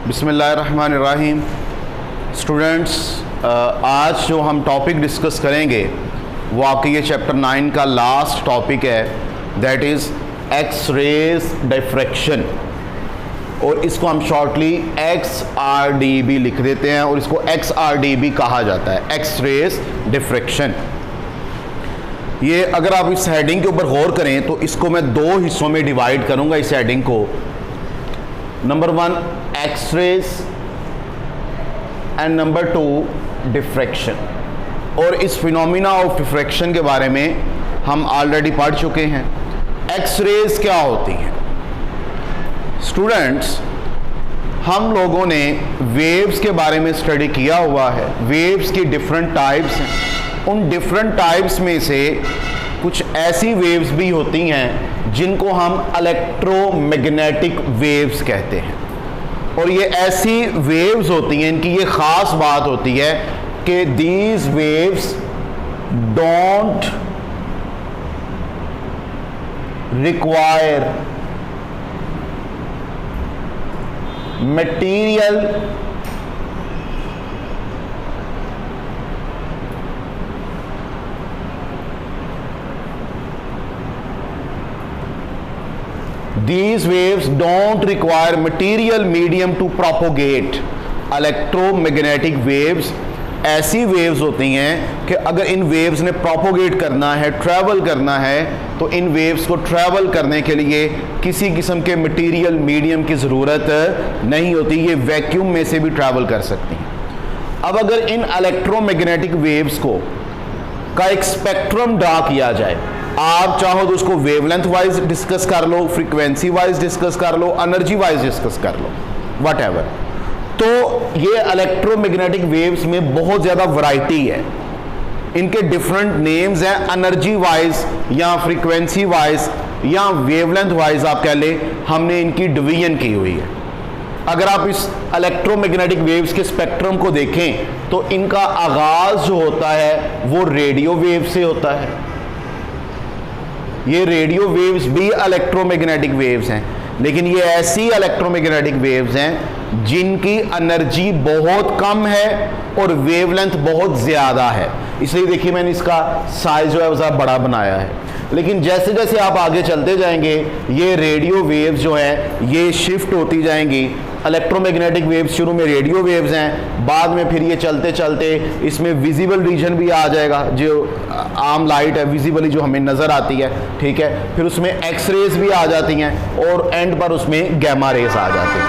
बिस्मिल्लाहिर्रहमानिर्रहीम। स्टूडेंट्स, आज जो हम टॉपिक डिस्कस करेंगे वो आपके ये चैप्टर 9 का लास्ट टॉपिक है, that is X rays diffraction, और इसको हम शॉर्टली XRDB लिख देते हैं और इसको XRDB कहा जाता है, एक्स रेज डिफ्रैक्शन। ये अगर आप इस हेडिंग के ऊपर गौर करें तो इसको मैं दो हिस्सों में डिवाइड करूंगा इस हेडिंग को। Number 1 X rays and number 2 diffraction. और इस फिनोमिना ऑफ डिफ्रैक्शन के बारे में हम ऑलरेडी पढ़ चुके हैं। एक्स रेज क्या होती हैं? स्टूडेंट्स, हम लोगों ने वेव्स के बारे में स्टडी किया हुआ है। वेव्स की डिफरेंट टाइप्स हैं। उन डिफरेंट टाइप्स में से कुछ ऐसी वेव्स भी होती हैं जिनको हम इलेक्ट्रोमैग्नेटिक वेव्स कहते हैं। और ये ऐसी वेव्स होती हैं, इनकी ये ख़ास बात होती है कि these waves don't require material These waves don't require material medium to propagate. Electromagnetic waves ऐसी वेव्स होती हैं कि अगर इन वेव्स ने प्रोपोगेट करना है, ट्रैवल करना है, तो इन वेव्स को ट्रैवल करने के लिए किसी किस्म के मटेरियल मीडियम की ज़रूरत नहीं होती। ये वैक्यूम में से भी ट्रैवल कर सकती हैं। अब अगर इन इलेक्ट्रोमैग्नेटिक वेव्स को का एक स्पेक्ट्रम ड्रा किया जाए, आप चाहो तो उसको वेवलेंथ वाइज डिस्कस कर लो, फ्रीक्वेंसी वाइज डिस्कस कर लो, एनर्जी वाइज डिस्कस कर लो, व्हाटएवर। तो ये इलेक्ट्रोमैग्नेटिक वेव्स में बहुत ज़्यादा वैरायटी है। इनके डिफरेंट नेम्स हैं, एनर्जी वाइज या फ्रीक्वेंसी वाइज या वेवलेंथ वाइज आप कह ले, हमने इनकी डिवीजन की हुई है। अगर आप इस इलेक्ट्रोमैग्नेटिक वेव्स के स्पेक्ट्रम को देखें तो इनका आगाज़ जो होता है वो रेडियो वेव से होता है। ये रेडियो वेव्स भी इलेक्ट्रोमैग्नेटिक वेव्स हैं, लेकिन ये ऐसी इलेक्ट्रोमैग्नेटिक वेव्स हैं जिनकी एनर्जी बहुत कम है और वेवलेंथ बहुत ज़्यादा है। इसलिए देखिए मैंने इसका साइज जो है वो ज़रा बड़ा बनाया है। लेकिन जैसे जैसे आप आगे चलते जाएंगे ये रेडियो वेव्स जो हैं ये शिफ्ट होती जाएंगी। इलेक्ट्रोमैग्नेटिक वेव्स शुरू में रेडियो वेव्स हैं, बाद में फिर ये चलते चलते इसमें विजिबल रीजन भी आ जाएगा, जो आम लाइट है विजिबली जो हमें नज़र आती है, ठीक है। फिर उसमें एक्स रेज भी आ जाती हैं और एंड पर उसमें गैमा रेज आ जाती हैं।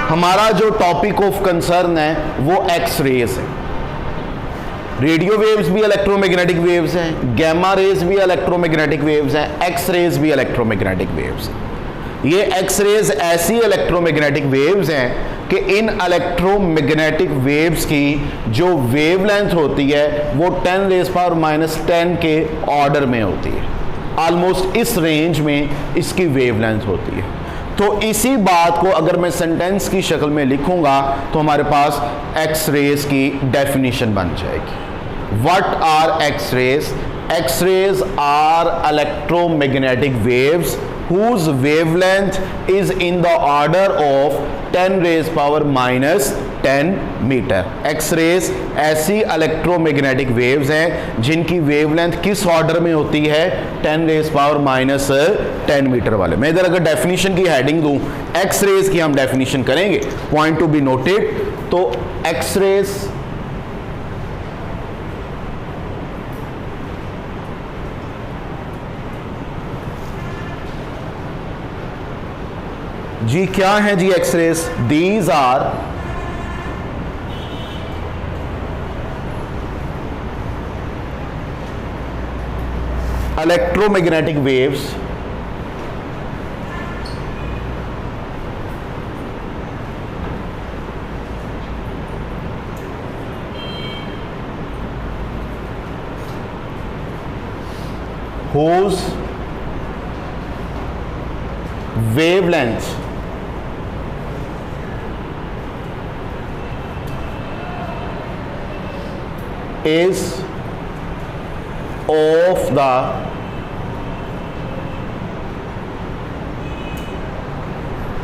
हमारा जो टॉपिक ऑफ कंसर्न है वो एक्स रेज है। रेडियो वेव्स भी इलेक्ट्रोमैग्नेटिक वेव्स हैं, गैमा रेज भी इलेक्ट्रोमैग्नेटिक वेव्स हैं, एक्स रेज भी इलेक्ट्रोमैग्नेटिक वेव्स हैं। ये एक्स रेज ऐसी इलेक्ट्रोमैग्नेटिक वेव्स हैं कि इन इलेक्ट्रोमैग्नेटिक वेव्स की जो वेवलेंथ होती है वो 10⁻⁻10 के ऑर्डर में होती है। ऑलमोस्ट इस रेंज में इसकी वेवलेंथ होती है। तो इसी बात को अगर मैं सेंटेंस की शक्ल में लिखूंगा तो हमारे पास एक्स रेज की डेफिनेशन बन जाएगी। What are X rays? X rays are electromagnetic waves whose wavelength is in the order of 10⁻⁻10 metre. X rays ऐसी इलेक्ट्रोमैग्नेटिक वेव्स हैं जिनकी वेवलेंथ किस ऑर्डर में होती है? 10⁻10 मीटर वाले। मैं इधर अगर डेफिनेशन की हेडिंग दूं, एक्स रेज की हम डेफिनेशन करेंगे, पॉइंट टू बी नोटेड। तो एक्स रेज जी क्या है जी X rays? These are electromagnetic waves whose wavelength is of the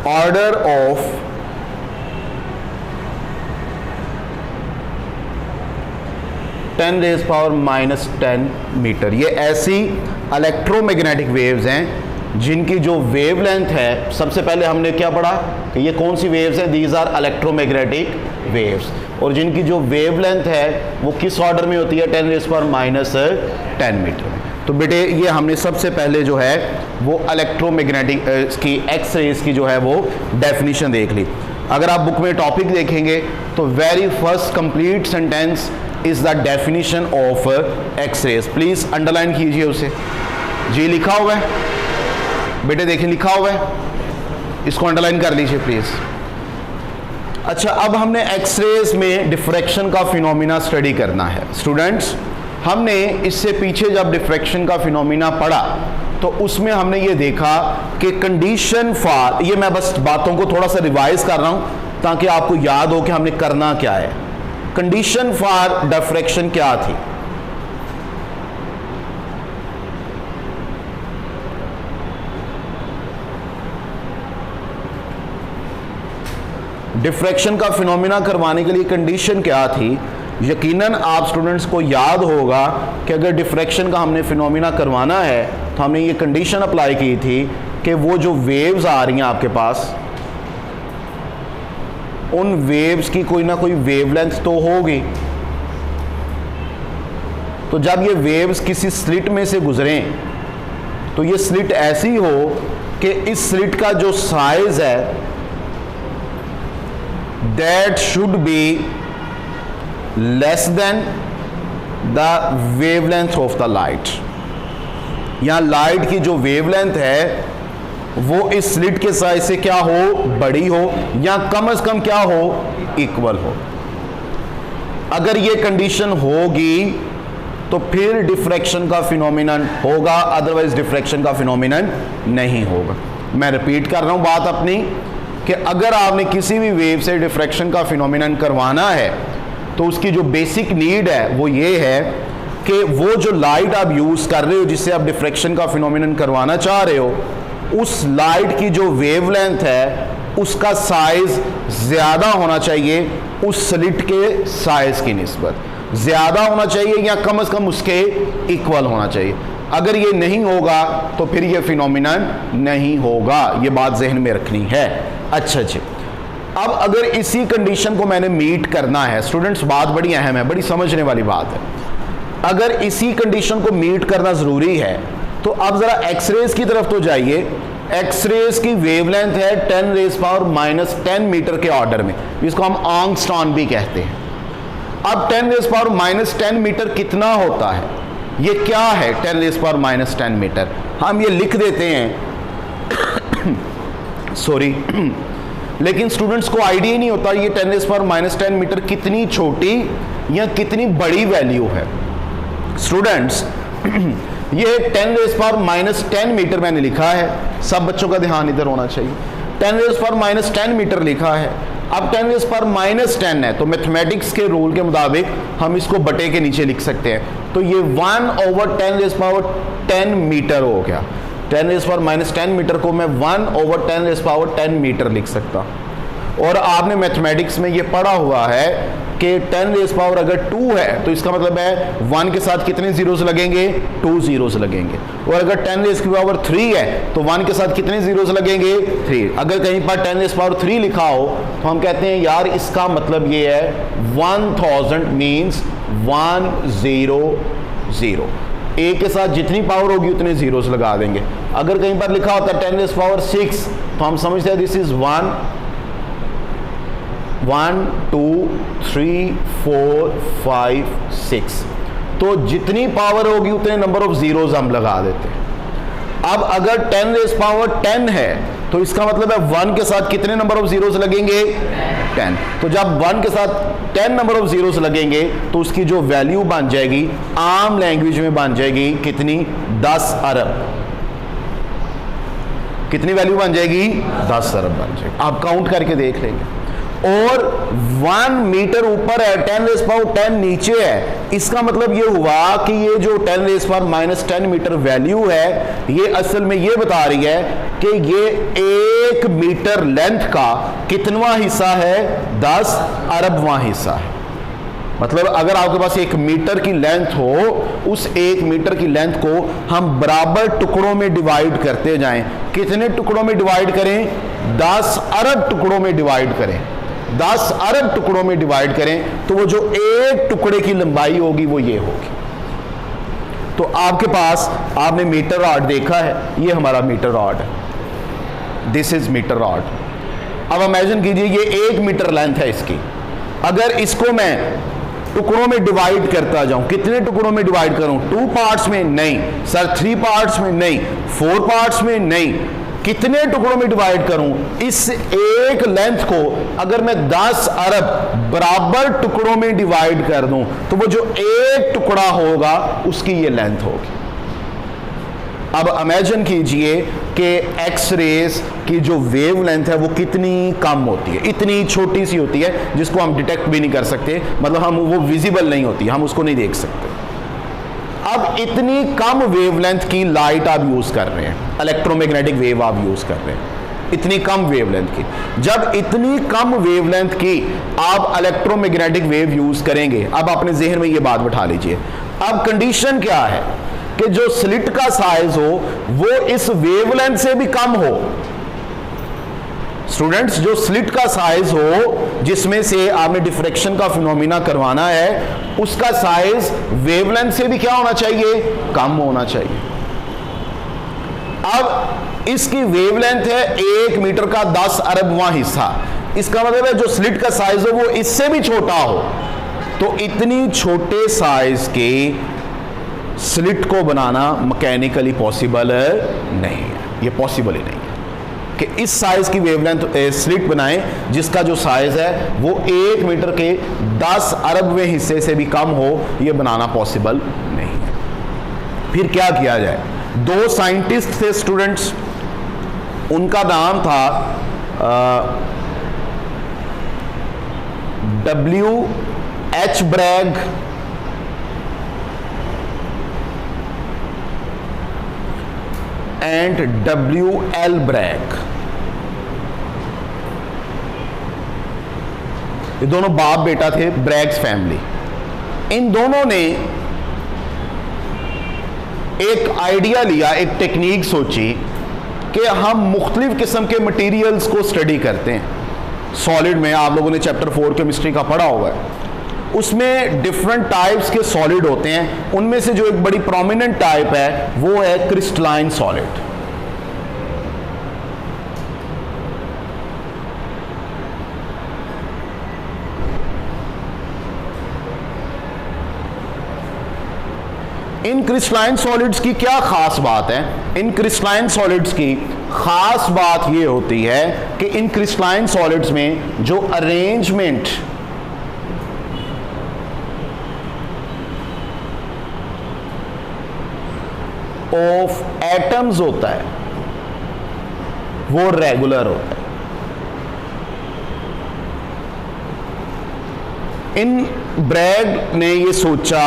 order of 10 raise power -10 metre. ये ऐसी इलेक्ट्रोमैग्नेटिक वेव्स हैं जिनकी जो वेवलेंथ है, सबसे पहले हमने क्या पढ़ा कि ये कौन सी वेव्स हैं, दीज आर इलेक्ट्रोमैग्नेटिक वेव्स, और जिनकी जो वेवलेंथ है वो किस ऑर्डर में होती है, 10 रेज़ पावर -10 मीटर में। तो बेटे ये हमने सबसे पहले जो है वो इलेक्ट्रोमैग्नेटिक की एक्स रेज की जो है वो डेफिनेशन देख ली। अगर आप बुक में टॉपिक देखेंगे तो very first complete sentence is the definition of X rays. Please underline कीजिए उसे। जी लिखा हुआ है बेटे, देखिए लिखा हुआ है, इसको अंडरलाइन कर लीजिए प्लीज। अच्छा, अब हमने एक्स रेज में डिफ्रैक्शन का फिनोमिना स्टडी करना है। स्टूडेंट्स, हमने इससे पीछे जब डिफ्रैक्शन का फिनोमिना पढ़ा तो उसमें हमने ये देखा कि कंडीशन फॉर, ये मैं बस बातों को थोड़ा सा रिवाइज कर रहा हूं ताकि आपको याद हो कि हमने करना क्या है। कंडीशन फॉर डिफ्रैक्शन क्या थी? डिफ्रैक्शन का फिनोमिना करवाने के लिए कंडीशन क्या थी? यकीनन आप स्टूडेंट्स को याद होगा कि अगर डिफ्रैक्शन का हमने फिनोमिना करवाना है तो हमने ये कंडीशन अप्लाई की थी कि वो जो वेव्स आ रही हैं आपके पास, उन वेव्स की कोई ना कोई वेवलेंथ तो होगी। तो जब ये वेव्स किसी स्लिट में से गुजरें तो ये स्लिट ऐसी हो कि इस स्लिट का जो साइज है that should be less than the wavelength of the light। यहाँ लाइट की जो वेवलेंथ है वो इस स्लिट के साइज से क्या हो, बड़ी हो, या कम से कम क्या हो, इक्वल हो। अगर ये कंडीशन होगी तो फिर डिफ्रैक्शन का फिनोमिनन होगा, अदरवाइज डिफ्रैक्शन का फिनोमिनन नहीं होगा। मैं रिपीट कर रहा हूं बात अपनी कि अगर आपने किसी भी वेव से डिफ्रैक्शन का फिनोमिनन करवाना है तो उसकी जो बेसिक नीड है वो ये है कि वो जो लाइट आप यूज़ कर रहे हो, जिससे आप डिफ्रैक्शन का फिनोमिनन करवाना चाह रहे हो, उस लाइट की जो वेवलेंथ है उसका साइज ज़्यादा होना चाहिए उस स्लिट के साइज की निस्बत, ज़्यादा होना चाहिए या कम से कम उसके इक्वल होना चाहिए। अगर ये नहीं होगा तो फिर ये फिनोमिनन नहीं होगा, ये बात जहन में रखनी है। अच्छा जी, अब अगर इसी कंडीशन को मैंने मीट करना है, स्टूडेंट्स बात बड़ी अहम है, बड़ी समझने वाली बात है। अगर इसी कंडीशन को मीट करना ज़रूरी है तो अब ज़रा एक्सरेज की तरफ तो जाइए। एक्सरेज की वेवलेंथ है 10 रेज़ पावर -10 मीटर के ऑर्डर में, जिसको हम आंगस्ट्रॉन भी कहते हैं। अब 10 रेज़ पावर -10 मीटर कितना होता है, ये क्या है 10 रेज़ पावर -10 मीटर? हम ये लिख देते हैं सॉरी लेकिन स्टूडेंट्स को आइडिया नहीं होता ये 10 रेज़ पावर -10 मीटर कितनी छोटी या कितनी बड़ी वैल्यू है। स्टूडेंट्स ये 10 रेज़ पावर -10 मीटर मैंने लिखा है, सब बच्चों का ध्यान इधर होना चाहिए। 10 रेज़ पावर -10 मीटर लिखा है। अब 10 रेज़ पावर -10 है तो मैथमेटिक्स के रूल के मुताबिक हम इसको बटे के नीचे लिख सकते हैं। तो ये 1/10 रेज़ पावर 10 मीटर हो गया। 10 रेज़ पावर -10 मीटर को मैं 1/10 रेज़ पावर 10 मीटर लिख सकता। और आपने मैथमेटिक्स में ये पढ़ा हुआ है कि 10 रेज़ पावर अगर 2 है तो इसका मतलब है 1 के साथ कितने जीरोस लगेंगे, 2 जीरोस लगेंगे। और अगर 10 रेज़ की पावर 3 है तो 1 के साथ कितने जीरोस लगेंगे, 3। अगर कहीं पर 10 रेज़ पावर 3 लिखा हो तो हम कहते हैं यार इसका मतलब ये है 1000 मीन्स 100। एक के साथ जितनी पावर होगी उतने जीरोस लगा देंगे। अगर कहीं पर लिखा होता है 10 रेज़ पावर 6 तो हम समझते हैं दिस इज 1 2 3 4 5 6। तो जितनी पावर होगी उतने नंबर ऑफ जीरोस हम लगा देते हैं। अब अगर 10 रेज़ पावर 10 है तो इसका मतलब है 1 के साथ कितने नंबर ऑफ जीरोस लगेंगे, 10। तो जब 1 के साथ 10 नंबर ऑफ जीरोस लगेंगे तो उसकी जो वैल्यू बन जाएगी आम लैंग्वेज में बन जाएगी कितनी, 10 अरब। कितनी वैल्यू बन जाएगी, 10 अरब बन जाएगी। आप काउंट करके देख लेंगे। और 1 मीटर ऊपर है, 10 रेज़ पावर 10 नीचे है, इसका मतलब ये हुआ कि ये जो 10 रेज़ पावर -10 मीटर वैल्यू है ये असल में ये बता रही है कि ये 1 मीटर लेंथ का कितनवां हिस्सा है, 10 अरबवां हिस्सा है। मतलब अगर आपके पास 1 मीटर की लेंथ हो, उस 1 मीटर की लेंथ को हम बराबर टुकड़ों में डिवाइड करते जाएं। कितने टुकड़ों में डिवाइड करें? 10 अरब टुकड़ों में डिवाइड करें। 10 अरब टुकड़ों में डिवाइड करें तो वो जो एक टुकड़े की लंबाई होगी वो ये होगी। तो आपके पास, आपने मीटर रॉड देखा है, ये हमारा मीटर रॉड है, दिस इज मीटर रॉड। अब इमेजिन कीजिए ये 1 मीटर लेंथ है इसकी। अगर इसको मैं टुकड़ों में डिवाइड करता जाऊं, कितने टुकड़ों में डिवाइड करूं? 2 पार्ट्स में? नहीं सर। 3 पार्ट्स में? नहीं। 4 पार्ट्स में? नहीं। कितने टुकड़ों में डिवाइड करूं? इस एक लेंथ को अगर मैं 10 अरब बराबर टुकड़ों में डिवाइड कर दूं तो वो जो एक टुकड़ा होगा उसकी ये लेंथ होगी। अब इमेजिन कीजिए कि एक्स रेज की जो वेव लेंथ है वो कितनी कम होती है, इतनी छोटी सी होती है जिसको हम डिटेक्ट भी नहीं कर सकते, मतलब हम वो विजिबल नहीं होती, हम उसको नहीं देख सकते। अब इतनी कम वेवलेंथ की लाइट आप यूज कर रहे हैं, इलेक्ट्रोमैग्नेटिक वेव आप यूज कर रहे हैं, इतनी कम वेवलेंथ की। जब इतनी कम वेवलेंथ की आप इलेक्ट्रोमैग्नेटिक वेव यूज करेंगे, अब अपने जहन में ये बात बैठा लीजिए। अब कंडीशन क्या है कि जो स्लिट का साइज हो वो इस वेवलेंथ से भी कम हो। स्टूडेंट्स, जो स्लिट का साइज हो जिसमें से आपने डिफ्रैक्शन का फिनोमिना करवाना है, उसका साइज वेवलेंथ से भी क्या होना चाहिए? कम होना चाहिए। अब इसकी वेवलेंथ है 1 मीटर का 10 अरबवां हिस्सा। इसका मतलब है जो स्लिट का साइज हो वो इससे भी छोटा हो। तो इतनी छोटे साइज के स्लिट को बनाना मैकेनिकली पॉसिबल नहीं है, ये पॉसिबल ही नहीं है कि इस साइज की वेवलेंथ स्लिट बनाएं जिसका जो साइज है वो 1 मीटर के 10 अरबवें हिस्से से भी कम हो, ये बनाना पॉसिबल नहीं है। फिर क्या किया जाए? 2 साइंटिस्ट थे स्टूडेंट्स, उनका नाम था W.H. Bragg and W.L. Bragg. ये दोनों बाप बेटा थे, ब्रैग्स फैमिली। इन दोनों ने एक आइडिया लिया, एक टेक्निक सोची कि हम मुख्तलिफ किस्म के मटेरियल्स को स्टडी करते हैं। सॉलिड में आप लोगों ने चैप्टर 4 केमिस्ट्री का पढ़ा होगा, उसमें डिफरेंट टाइप्स के सॉलिड होते हैं। उनमें से जो एक बड़ी प्रोमिनेंट टाइप है वो है क्रिस्टलाइन सॉलिड। इन क्रिस्टलाइन सॉलिड्स की क्या खास बात है? इन क्रिस्टलाइन सॉलिड्स की खास बात यह होती है कि इन क्रिस्टलाइन सॉलिड्स में जो अरेंजमेंट ऑफ एटम्स होता है वो रेगुलर होता है। इन ब्रैग ने ये सोचा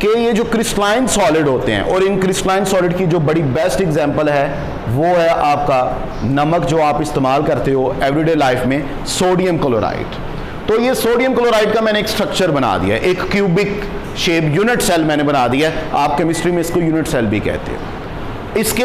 कि ये जो क्रिस्टलाइन सॉलिड होते हैं, और इन क्रिस्टलाइन सॉलिड की जो बड़ी बेस्ट एग्जांपल है वो है आपका नमक जो आप इस्तेमाल करते हो एवरीडे लाइफ में, सोडियम क्लोराइड। तो ये सोडियम क्लोराइड का मैंने एक स्ट्रक्चर बना दिया, एक क्यूबिक शेप यूनिट सेल मैंने बना दिया। आप केमिस्ट्री में इसको यूनिट सेल भी कहते हैं। इसके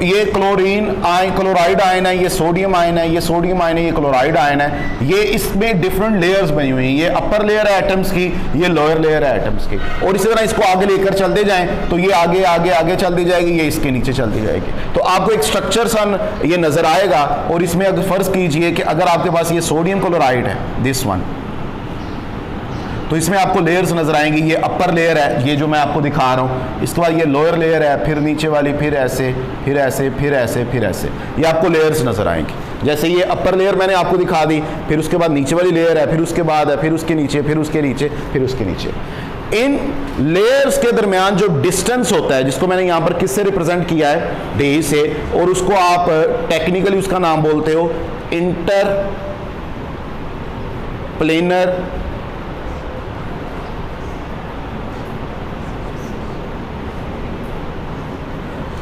ये क्लोराइड आयन है, ये सोडियम आयन है, ये सोडियम आयन है, ये क्लोराइड आयन है। ये इसमें डिफरेंट लेयर्स बनी हुई हैं। ये अपर लेयर है एटम्स की, ये लोअर लेयर है एटम्स की। और इसी तरह इसको आगे लेकर चलते जाएं तो ये आगे आगे आगे चलती जाएगी, ये इसके नीचे चलती जाएगी। तो आपको एक स्ट्रक्चर सन ये नजर आएगा। और इसमें अगर फर्ज कीजिए कि अगर आपके पास ये सोडियम क्लोराइड है, दिस वन, तो इसमें आपको लेयर्स नजर आएंगी। ये अपर लेयर है, ये जो मैं आपको दिखा रहा हूँ। इसके बाद ये लोअर लेयर है, फिर नीचे वाली, फिर ऐसे, फिर ऐसे, फिर ऐसे, फिर ऐसे, ये आपको लेयर्स नजर आएंगी। जैसे ये अपर लेयर मैंने आपको दिखा दी, फिर उसके बाद नीचे वाली लेयर है, फिर उसके बाद है, फिर उसके नीचे, फिर उसके नीचे, फिर उसके नीचे। इन लेयर्स के दरमियान जो डिस्टेंस होता है, जिसको मैंने यहाँ पर किससे रिप्रेजेंट किया है? डी से, और उसको आप टेक्निकली उसका नाम बोलते हो इंटर प्लेनर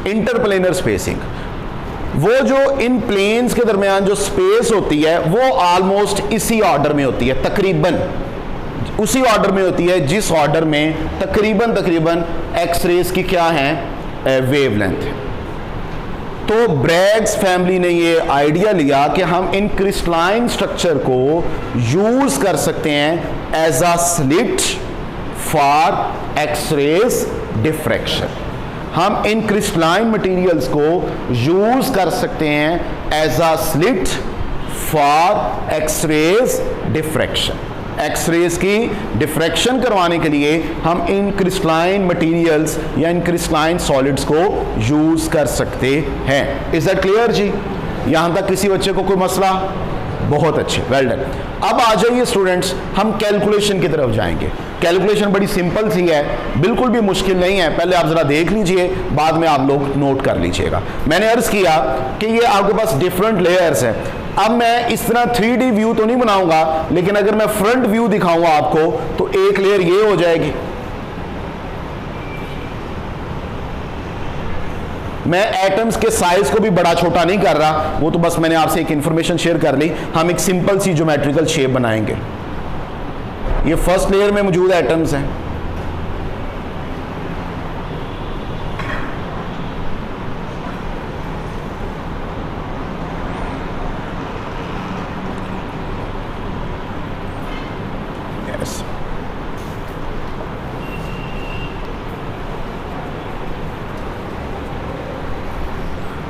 इंटरप्लेनर स्पेसिंग। वो जो इन प्लेन्स के दरमियान जो स्पेस होती है वो ऑलमोस्ट इसी ऑर्डर में होती है, तकरीबन उसी ऑर्डर में होती है जिस ऑर्डर में तकरीबन एक्सरेज की क्या है वेवलेंथ है। तो ब्रैग्स फैमिली ने ये आइडिया लिया कि हम इन क्रिस्टलाइन स्ट्रक्चर को यूज कर सकते हैं as a slit for X rays diffraction. हम इन क्रिस्टलाइन मटेरियल्स को यूज कर सकते हैं as a slit for X rays diffraction. X rays की डिफ्रैक्शन करवाने के लिए हम इन क्रिस्टलाइन मटेरियल्स या इन क्रिस्टलाइन सॉलिड्स को यूज कर सकते हैं। इज दैट क्लियर जी? यहां तक किसी बच्चे को कोई मसला? बहुत अच्छे, वेल डन। अब आ जाइए स्टूडेंट्स, हम कैलकुलेशन की तरफ जाएंगे। कैलकुलेशन बड़ी सिंपल सी है, बिल्कुल भी मुश्किल नहीं है। पहले आप जरा देख लीजिए, बाद में आप लोग नोट कर लीजिएगा। मैंने अर्ज किया कि ये आपके पास डिफरेंट लेयर्स हैं। अब मैं इस तरह 3D व्यू तो नहीं बनाऊंगा, लेकिन अगर मैं फ्रंट व्यू दिखाऊंगा आपको तो एक लेयर ये हो जाएगी। मैं एटम्स के साइज को भी बड़ा छोटा नहीं कर रहा, वो तो बस मैंने आपसे एक इंफॉर्मेशन शेयर कर ली। हम एक सिंपल सी ज्योमेट्रिकल शेप बनाएंगे। ये फर्स्ट लेयर में मौजूद एटम्स हैं।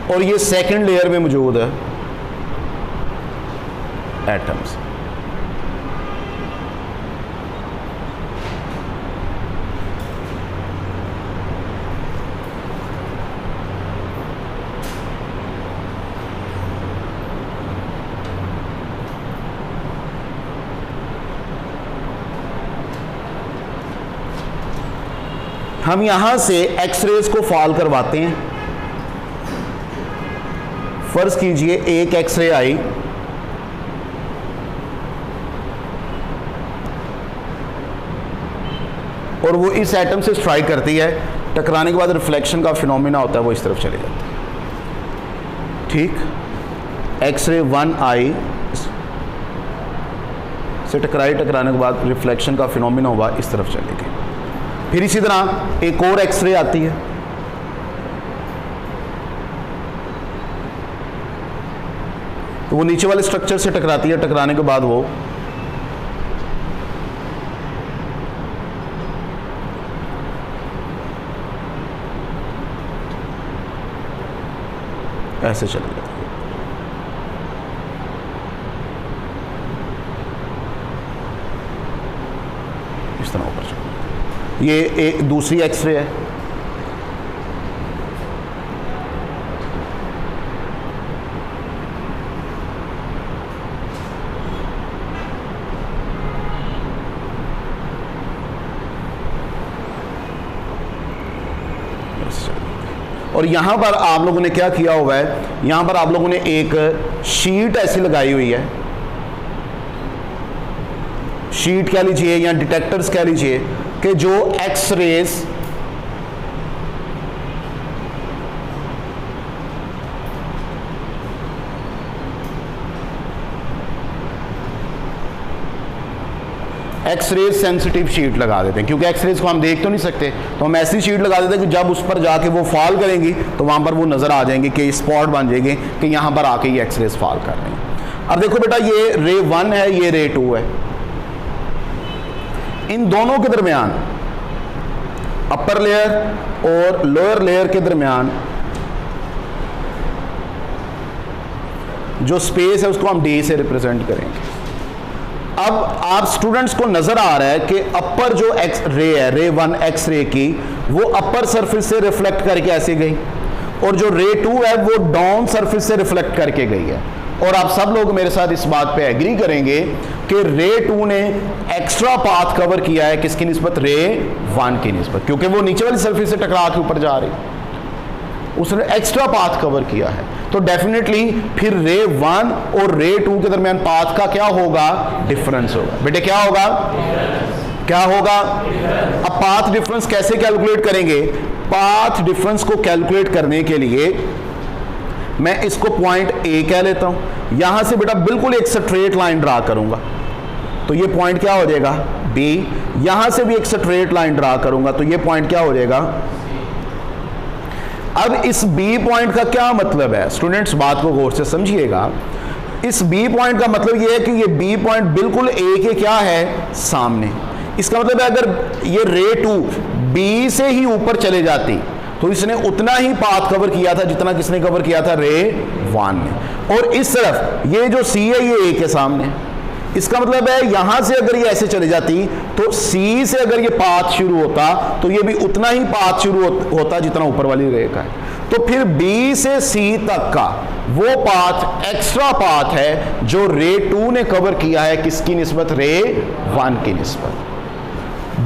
और ये सेकंड लेयर में मौजूद है एटम्स। हम यहां से एक्सरेज को फॉल करवाते हैं। फर्ज कीजिए एक एक्सरे आई, और वो इस एटम से स्ट्राइक करती है। टकराने के बाद रिफ्लेक्शन का फिनोमेना होता है, वो इस तरफ चले जाता है। ठीक, एक्सरे 1 आई से टकराने के बाद रिफ्लेक्शन का फिनोमेना हुआ, इस तरफ चले गए। फिर इसी तरह एक और एक्सरे आती है, तो वो नीचे वाले स्ट्रक्चर से टकराती है। टकराने के बाद वो ऐसे चली जाती है। इस तरह ऊपर चली जाती है। ये एक दूसरी एक्सरे है। और यहां पर आप लोगों ने क्या किया हुआ है, यहां पर आप लोगों ने एक शीट ऐसी लगाई हुई है। शीट कह लीजिए या डिटेक्टर्स कह लीजिए, कि जो एक्सरेज एक्सरेज सेंसिटिव शीट लगा देते हैं, क्योंकि एक्सरेज को हम देख तो नहीं सकते, तो हम ऐसी शीट लगा देते हैं कि जब उस पर जाके वो फॉल करेंगी तो वहां पर वो नजर आ जाएंगे कि स्पॉट बन जाएंगे कि यहां पर आके ये एक्सरेज फॉल कर रहे हैं। अब देखो बेटा, ये रे 1 है, ये रे 2 है। इन दोनों के दरमियान, अपर लेयर और लोअर लेयर के दरमियान जो स्पेस है उसको हम डी से रिप्रेजेंट करेंगे। अब आप स्टूडेंट्स को नजर आ रहा है कि अपर जो एक्स रे है, रे 1 एक्स रे की, वो अपर सरफेस से रिफ्लेक्ट करके ऐसे गई, और जो रे 2 है वो डाउन सरफेस से रिफ्लेक्ट करके गई है। और आप सब लोग मेरे साथ इस बात पे एग्री करेंगे कि रे 2 ने एक्स्ट्रा पाथ कवर किया है किसकी निस्बत? रे 1 की निस्बत, क्योंकि वो नीचे वाली सरफेस से टकरा के ऊपर जा रही, उसने एक्स्ट्रा पाथ कवर किया है। तो डेफिनेटली फिर रे 1 और रे 2 के दरमियान पाथ का क्या होगा? डिफरेंस होगा। बेटे क्या होगा? क्या होगा? अब पाथ डिफरेंस कैसे कैलकुलेट करेंगे? पाथ डिफरेंस को कैलकुलेट करने के लिए मैं इसको पॉइंट ए कह लेता हूं। यहां से बेटा बिल्कुल एक स्ट्रेट लाइन ड्रा करूंगा, तो ये पॉइंट क्या हो जाएगा? बी। यहां से भी एक स्ट्रेट लाइन ड्रा करूंगा तो ये पॉइंट क्या हो जाएगा। अब इस बी पॉइंट का क्या मतलब है स्टूडेंट्स, बात को गौर से समझिएगा। इस बी पॉइंट का मतलब ये है कि ये बी पॉइंट बिल्कुल ए के क्या है, सामने। इसका मतलब है अगर ये रे 2 बी से ही ऊपर चले जाती तो इसने उतना ही पाथ कवर किया था जितना किसने कवर किया था, रे 1 ने। और इस तरफ ये जो सी है ये ए के सामने। इसका मतलब है यहां से अगर ये ऐसे चले जाती तो सी से अगर ये पाथ शुरू होता तो ये भी उतना ही पाथ शुरू होता जितना ऊपर वाली रेखा है। तो फिर बी से सी तक का वो पाथ एक्स्ट्रा पाथ है जो रे 2 ने कवर किया है, किसकी निस्बत, रे 1 की निस्बत।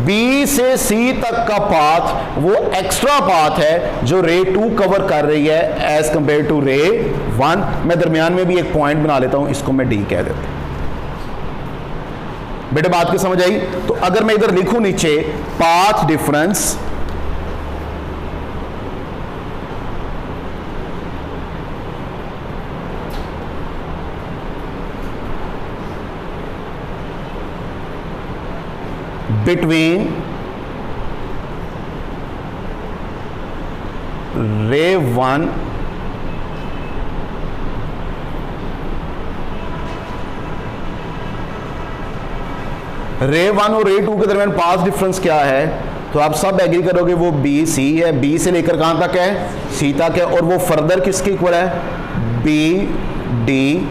बी से सी तक का पाथ वो एक्स्ट्रा पाथ है जो रे 2 कवर कर रही है एज कंपेयर टू रे 1। मैं दरमियान में भी एक पॉइंट बना लेता हूं, इसको मैं डी कह देता हूं। बेटे बात की समझ आई। तो अगर मैं इधर लिखूं नीचे पाथ डिफरेंस बिटवीन रे 1 रे 1 और रे 2 के दरमियान पाथ डिफरेंस क्या है, तो आप सब एग्री करोगे वो बी सी है। बी से लेकर कहां तक है, सी तक है। और वो फर्दर किसके इक्वल है, B D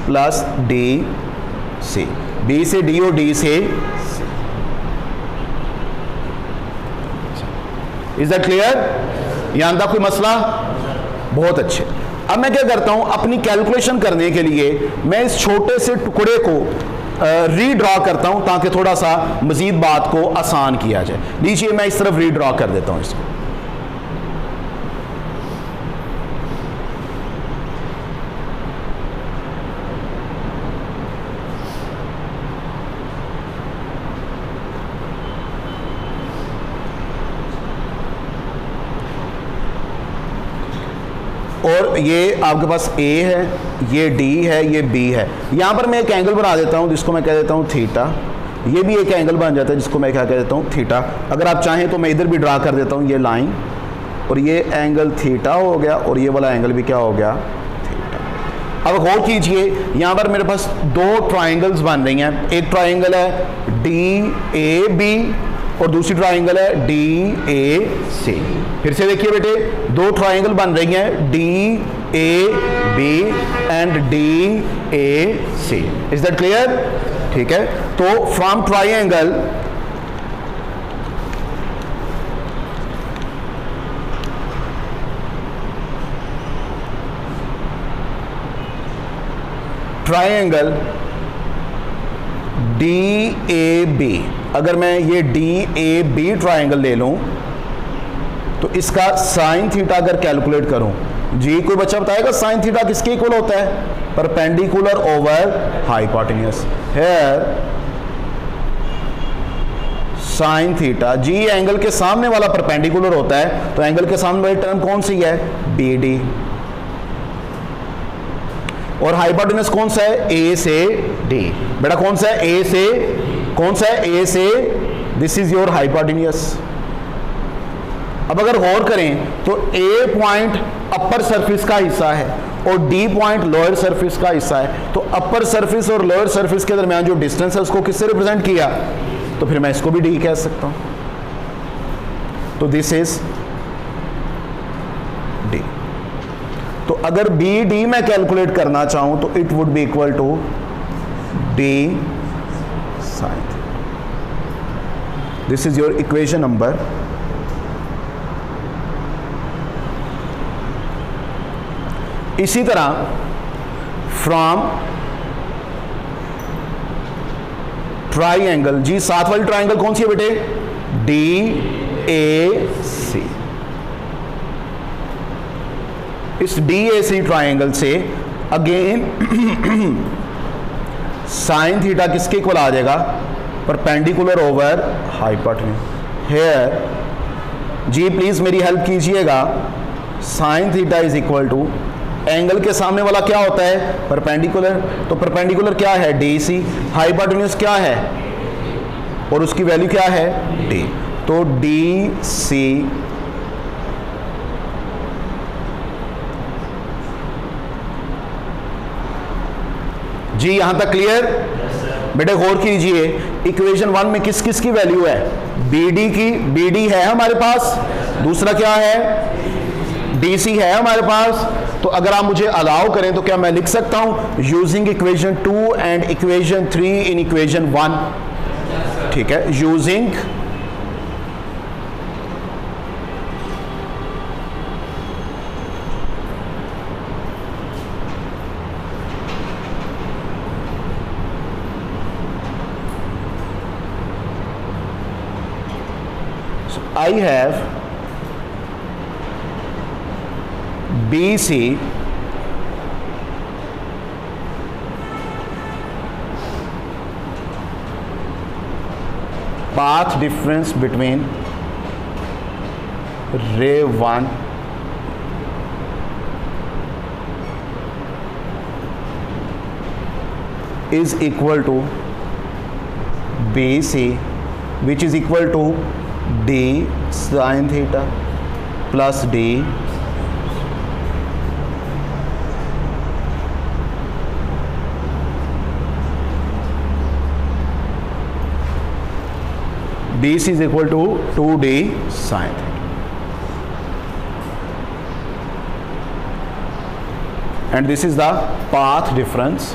plus D C. B से डी और डी से सी। इज दैट क्लियर, यहां तक कोई मसला, बहुत अच्छे। अब मैं क्या करता हूं, अपनी कैलकुलेशन करने के लिए मैं इस छोटे से टुकड़े को रीड्रॉ करता हूं ताकि थोड़ा सा मजीद बात को आसान किया जाए। लीजिए मैं इस तरफ रीड्रॉ कर देता हूं इसको। और ये आपके पास ए है, ये डी है, ये बी है। यहाँ पर मैं एक एंगल बना देता हूँ जिसको मैं कह देता हूँ थीटा। ये भी एक एंगल बन जाता है जिसको मैं क्या कह देता हूँ, थीटा। अगर आप चाहें तो मैं इधर भी ड्रा कर देता हूँ ये लाइन, और ये एंगल थीटा हो गया और ये वाला एंगल भी क्या हो गया, थीटा। अब गौर कीजिए यहाँ पर मेरे पास दो ट्राइंगल्स बन रही हैं। एक ट्राइंगल है डी ए बी और दूसरी ट्राइंगल है डी ए सी। फिर से देखिए बेटे, दो ट्राइंगल बन रही हैं D A B and D A C. Is that clear, ठीक है। तो from triangle D A B, अगर मैं ये डी ए बी ट्राइंगल ले लूं तो इसका साइन थीटा अगर कैलकुलेट करूं, जी कोई बच्चा बताएगा साइन थीटा किसके इक्वल होता है, perpendicular over hypotenuse. Here sine theta, जी एंगल के सामने वाला परपेंडिकुलर होता है, तो एंगल के सामने वाली टर्म कौन सी है, बी डी। और हाइपोटेन्यूज कौन सा है, ए से डी। बेटा कौन सा है, ए से, कौन सा है, ए से। This is your hypotenuse. अब अगर गौर करें तो ए पॉइंट अपर सरफेस का हिस्सा है और डी पॉइंट लोअर सरफेस का हिस्सा है। तो अपर सरफेस और लोअर सरफेस के दरमियान जो डिस्टेंस है उसको किससे रिप्रेजेंट किया, तो फिर मैं इसको भी डी कह सकता हूं। तो दिस इज डी। तो अगर बी डी मैं कैलकुलेट करना चाहूं तो it would be equal to D sine. This is your equation number. इसी तरह फ्रॉम ट्राइंगल, जी साथ वाली ट्राइंगल कौन सी है बेटे, डी ए सी। इस डी ए सी ट्राइंगल से अगेन साइन थीटा किसके इक्वल आ जाएगा, परपेंडिकुलर ओवर हाइपोटेन्यूज। हियर जी प्लीज मेरी हेल्प कीजिएगा, sine theta is equal to angle के सामने वाला क्या होता है, परपेंडिकुलर। तो परपेंडिकुलर क्या है, डी सी। हाइपोटेन्यूज क्या है, और उसकी वैल्यू क्या है d, तो dc जी। यहां तक क्लियर? बेटे गौर कीजिए, इक्वेशन 1 में किस किस की वैल्यू है? BD की, BD है हमारे पास, दूसरा क्या है DC है हमारे पास। तो अगर आप मुझे अलाउ करें तो क्या मैं लिख सकता हूं using equation 2 and equation 3 in equation 1? ठीक है, using I have BC path difference between ray 1 is equal to BC, which is equal to d sin theta plus d BC is equal to 2d sin theta, and this is the path difference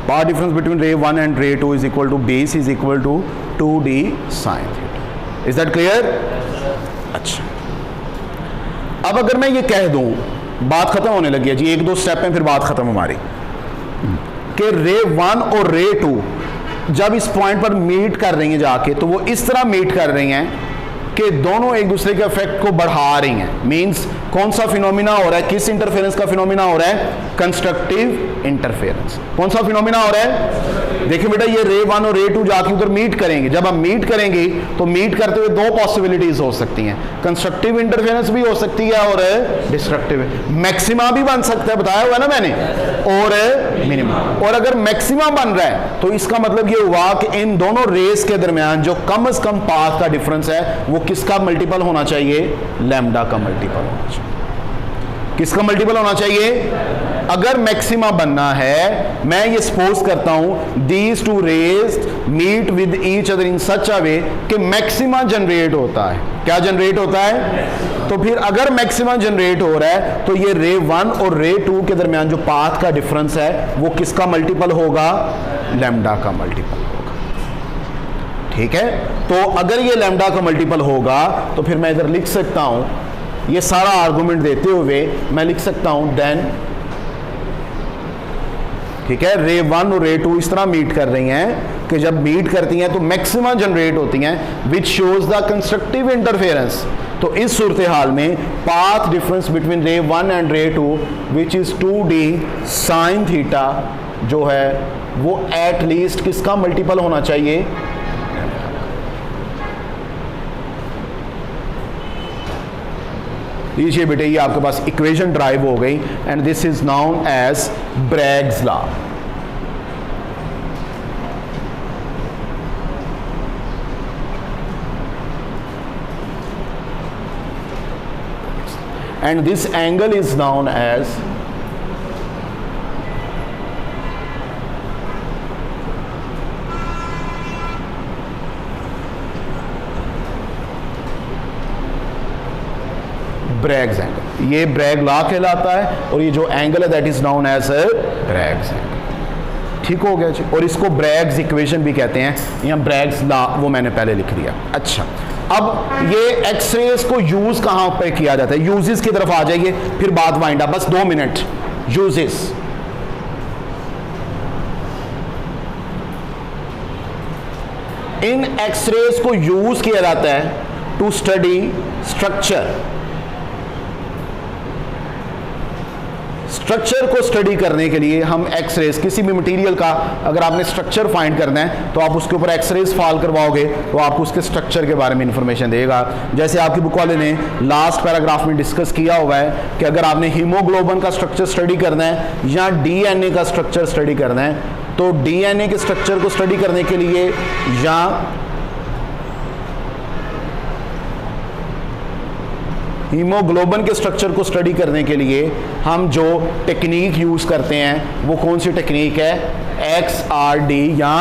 path difference between ray 1 and ray 2 is equal to base is equal to 2d sin theta. Is that clear? अच्छा, अब अगर मैं ये कह दूं, बात खत्म होने लगी है जी, एक दो स्टेप में फिर बात खत्म हमारी, कि रे 1 और रे 2 जब इस पॉइंट पर मीट कर रही हैं जाके, तो वो इस तरह मीट कर रही हैं कि दोनों एक दूसरे के इफेक्ट को बढ़ा रही हैं। मींस कौन सा फिनोमिना हो रहा है, किस इंटरफेरेंस का फिनोमिना हो रहा है? Constructive interference. कौन सा फिनोमिना हो रहा है? देखिए बेटा, ये रे 1 और रे 2 जाके उधर मीट करेंगे। जब हम मीट करेंगे तो मीट करते हुए दो पॉसिबिलिटीज हो सकती हैं, कंस्ट्रक्टिव इंटरफेरेंस भी हो सकती है और डिस्ट्रक्टिव, मैक्सिमा भी बन सकता है, बताया हुआ ना मैंने, और मिनिमा। और अगर मैक्सिमा बन रहा है तो इसका मतलब ये हुआ कि इन दोनों रेस के दरमियान जो कम से कम पाथ का डिफरेंस है वो किसका मल्टीपल होना चाहिए? लैम्डा का मल्टीपल होना चाहिए। किसका मल्टीपल होना चाहिए? अगर मैक्सिमा बनना है, मैं ये सपोज करता हूं these two rays meet with each other in such a way कि मैक्सिमा जनरेट होता है। क्या जनरेट होता है? तो फिर अगर मैक्सिमा जनरेट हो रहा है तो ये रे 1 और रे 2 के दरमियान जो पाथ का डिफरेंस है वो किसका मल्टीपल होगा? लैम्डा का मल्टीपल होगा। ठीक है, तो अगर ये लैम्डा का मल्टीपल होगा तो फिर मैं इधर लिख सकता हूं, ये सारा आर्गुमेंट देते हुए मैं लिख सकता हूं देन, ठीक है, रे 1 और रे 2 इस तरह मीट कर रही हैं कि जब मीट करती हैं तो मैक्सिमा जनरेट होती हैं which shows the constructive interference. तो इस सूरत हाल में पाथ डिफरेंस बिटवीन रे 1 एंड रे 2 which is 2d sine theta जो है वो एट लीस्ट किसका मल्टीपल होना चाहिए? लीजिए बेटे, ये आपके पास इक्वेशन ड्राइव हो गई and this is known as Bragg's law. And this angle is known as Bragg's angle. ये ब्रैग लॉ कहलाता है और ये जो एंगल है that is known as Bragg's angle. ठीक हो गया जी। और इसको ब्रैग्स इक्वेशन भी कहते हैं, या ब्रैग्स लॉ वो मैंने पहले लिख लिया। अच्छा, अब ये एक्सरेज को यूज कहां पे किया जाता है? यूजेस की तरफ आ जाइए, फिर बात वाइंड अप, बस 2 मिनट। यूजेस, इन एक्सरेज को यूज किया जाता है टू स्टडी स्ट्रक्चर को स्टडी करने के लिए हम एक्सरेज, किसी भी मटेरियल का अगर आपने स्ट्रक्चर फाइंड करना है तो आप उसके ऊपर एक्सरेज फॉल करवाओगे तो आपको उसके स्ट्रक्चर के बारे में इंफॉर्मेशन देगा। जैसे आपकी बुक वाले ने लास्ट पैराग्राफ में डिस्कस किया हुआ है कि अगर आपने हीमोग्लोबिन का स्ट्रक्चर स्टडी करना है या डीएनए का स्ट्रक्चर स्टडी करना है तो डीएनए के स्ट्रक्चर को स्टडी करने के लिए या हीमोग्लोबिन के स्ट्रक्चर को स्टडी करने के लिए हम जो टेक्निक यूज करते हैं वो कौन सी टेक्निक है? XRD या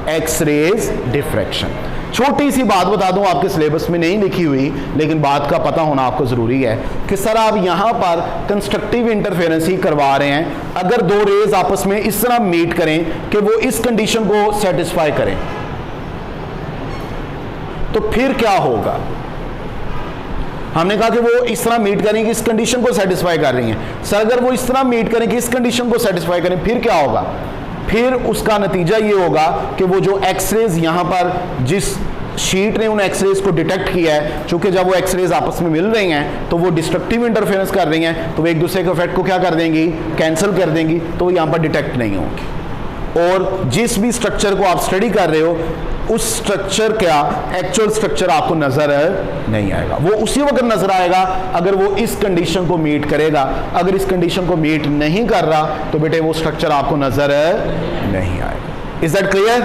एक्स-रेज डिफ्रैक्शन। छोटी सी बात बता दूं, आपके सिलेबस में नहीं लिखी हुई लेकिन बात का पता होना आपको जरूरी है कि सर आप यहां पर कंस्ट्रक्टिव इंटरफेरेंस ही करवा रहे हैं। अगर दो रेज आपस में इस तरह मीट करें कि वो इस कंडीशन को सेटिस्फाई करें तो फिर क्या होगा? हमने कहा कि वो इस तरह मीट करें कि इस कंडीशन को सेटिस्फाई कर रही हैं। सर अगर वो इस तरह मीट करें कि इस कंडीशन को सेटिस्फाई करें फिर क्या होगा? फिर उसका नतीजा ये होगा कि वो जो एक्सरेज यहां पर जिस शीट ने उन एक्सरेज को डिटेक्ट किया है, चूंकि जब वो एक्सरेज आपस में मिल रही हैं तो वो डिस्ट्रक्टिव इंटरफेरेंस कर रही हैं तो वो एक दूसरे के इफेक्ट को क्या कर देंगी? कैंसिल कर देंगी, तो वो यहां पर डिटेक्ट नहीं होंगी। और जिस भी स्ट्रक्चर को आप स्टडी कर रहे हो उस स्ट्रक्चर का एक्चुअल स्ट्रक्चर आपको नजर नहीं आएगा। वो उसी वक्त नजर आएगा अगर वो इस कंडीशन को मीट करेगा। अगर इस कंडीशन को मीट नहीं कर रहा तो बेटे वो स्ट्रक्चर आपको नजर नहीं आएगा। Is that clear?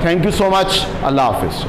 Thank you so much. Allah Hafiz.